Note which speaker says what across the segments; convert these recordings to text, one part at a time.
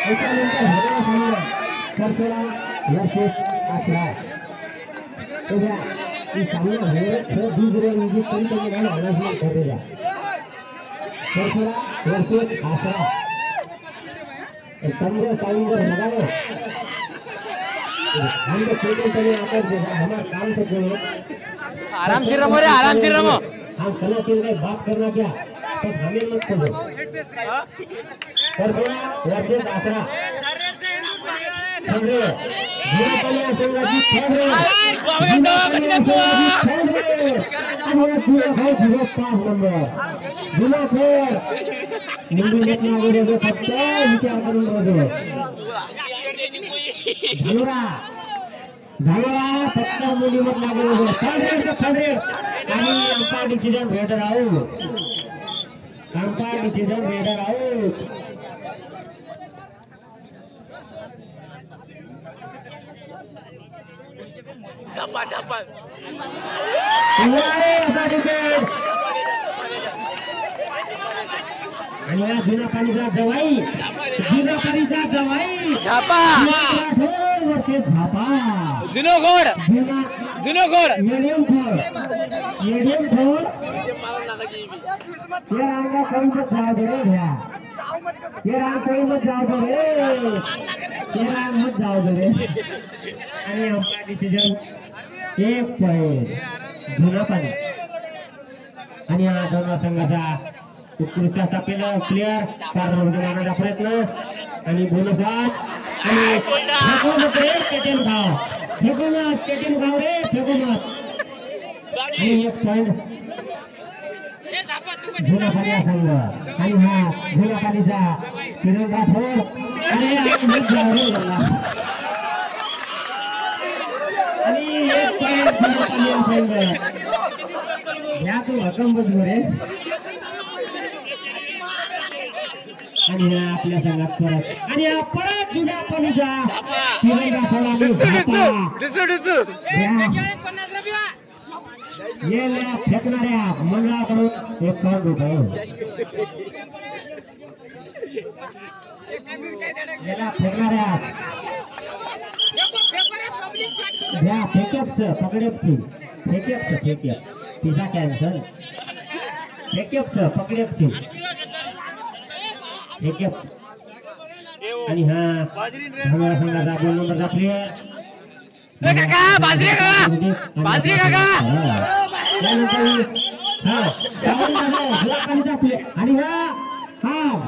Speaker 1: त्याच्यानंतर हरवा सांगा सरसेला वर्सेस आसरा उद्या ही सामना होईल खेळ दुसरे म्हणजे कोणत्याही नाही आलाच ठरलेला सरसेला वर्सेस आसरा 15 साउंडर लगाओ हम तो खेलने के लिए आकर देखा हमारा काम तो करो
Speaker 2: आराम से रमो रे आराम से रमो
Speaker 1: हम कला खेल में बात करना क्या तो हमें मत करो पर वर्सेस आसरा समझे जीरो कलिया संगाजी खेल हमारा पूरा भाई जीरो 5 नंबर जीरो खेल मुंबई में आगे देखो सकते हैं क्या करूँगा धनुरा धनुरा पत्थर मुली मत लागू हो थर्ड आणि umpire decision raider out umpire decision raider out
Speaker 2: झपा झपा
Speaker 1: आणि या जुना पाणीचा जवाई
Speaker 2: झापा
Speaker 1: वर्षे झापा
Speaker 2: जुनो घोड
Speaker 1: मीडियम घोड ये रांगा कोई मत जाओ दे रे भैया ये रांग कोई मत जाओ दे रे ये रांग मत जाओ दे रे आणि आपला डिसिजन 1 पॉइंट जुना पाणी आणि हा दोन संघाचा उत्कृष्ट प्लेयर मारण्याचा प्रयत्न आणि बोनस आणि केटीएम गाव रे फेकून आणि 1 पॉइंट जुना पाणी संघ आणि हा जुना पाणीचा किरण राठोड आणि 1 पॉइंट जुना पाणी संघ या तो रकम बघू रे आणि आपल्या संघात परत आणि परत जुन्या पाणीचा फेकणाऱ्या मंडळाकडून 1 करोड रुपये फेकणाऱ्या फेकअपचं पकडेपची तिचा कॅन्सल फेकअपचं पकडेपची आणि हा हमारा संघाचा 2 नंबरचा प्लेयर
Speaker 2: बाजरी काका
Speaker 1: आणि हा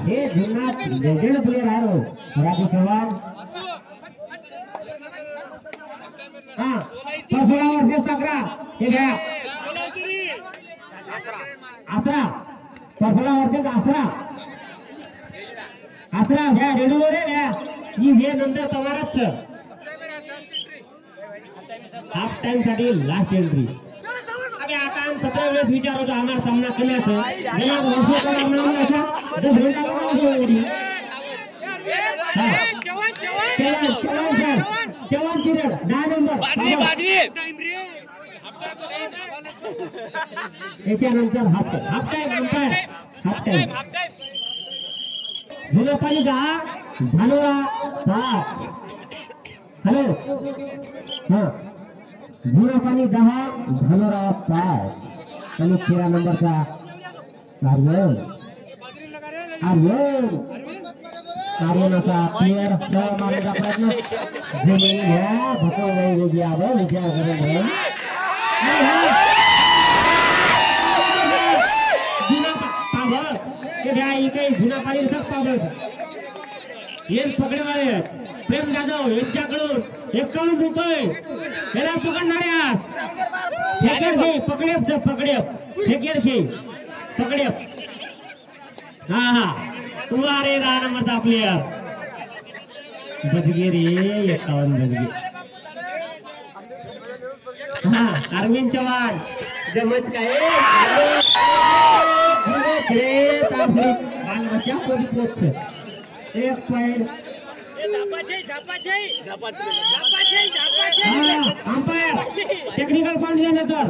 Speaker 1: हे जुना लेजेंड प्लेयर आहे राजू चव्हाण हा 16 वर्षे सागरा हे घ्या आसरा 16 वर्षाचा आसरा घ्या रेडिओ रे घ्या ही हे नंतर तवारच हाफ टाइम साठी लास्ट एंट्री अबे आता 17 वेळेस विचार होता आम्हाला सामना केल्याचं गेल्या वर्षी तर आम्हाला असा 10 मिनिटांमध्ये जवान पिरियड 10 नंबर
Speaker 2: बाजरी
Speaker 1: त्याच्यानंतर हाफ टाइम जुना पाणी 10 धानोरा 7 हॅलो हा जुना पाणी 10 धानोरा 5 आणि 13 नंबरचा आर्यनाचा प्लेयर मारण्याचा प्रयत्न जमीन घ्या भटो वेगळी आव विचार करून जुना पाणी पकडेवाले प्रेम जाधव यांच्याकडून 51 रुपये याला पकडणाऱ्या पकडेप हा तुला रे 10 नंबरचा प्लेयर बदगे रे 51 बदगे हा अरविंद चव्हाण जमच काय एक पॉइंट अंपायर टेक्निकल पॉइंट देण्यानंतर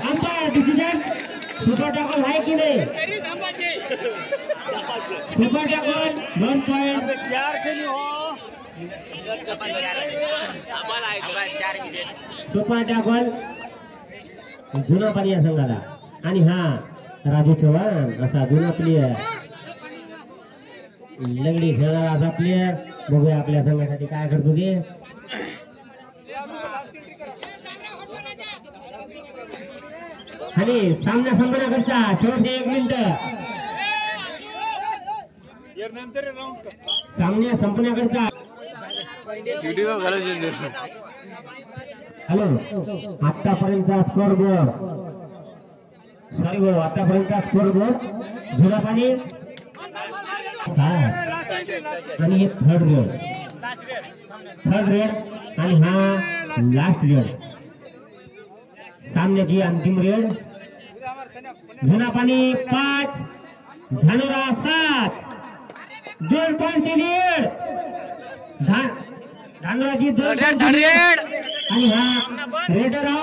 Speaker 1: अंपायर डिसिजन सुपर टॅकल आहे की नाही super tackle 2 point super tackle जुना पाणी या संघाला आणि हा राजू चव्हाण असा जुना प्लेयर लंगडी खेळणारा असा प्लेयर बघूया आपल्या संघासाठी काय करतो ते आणि सामना संपण्याकरता शेवटचे 1 मिनिट सामना संपण्याकरता हॅलो आतापर्यंतचा स्कोर बोर्ड सॉरी बोर्ड आतापर्यंतचा स्कोर बोर्ड जुना पाणी आणि हे थर्ड रेड आणि हा लास्ट रेड सामन्याची अंतिम रेड जुना पाणी 5 धानोरा 7 2 पॉइंटची लीड धानोराची 2
Speaker 2: रेड
Speaker 1: आणि हा रेडर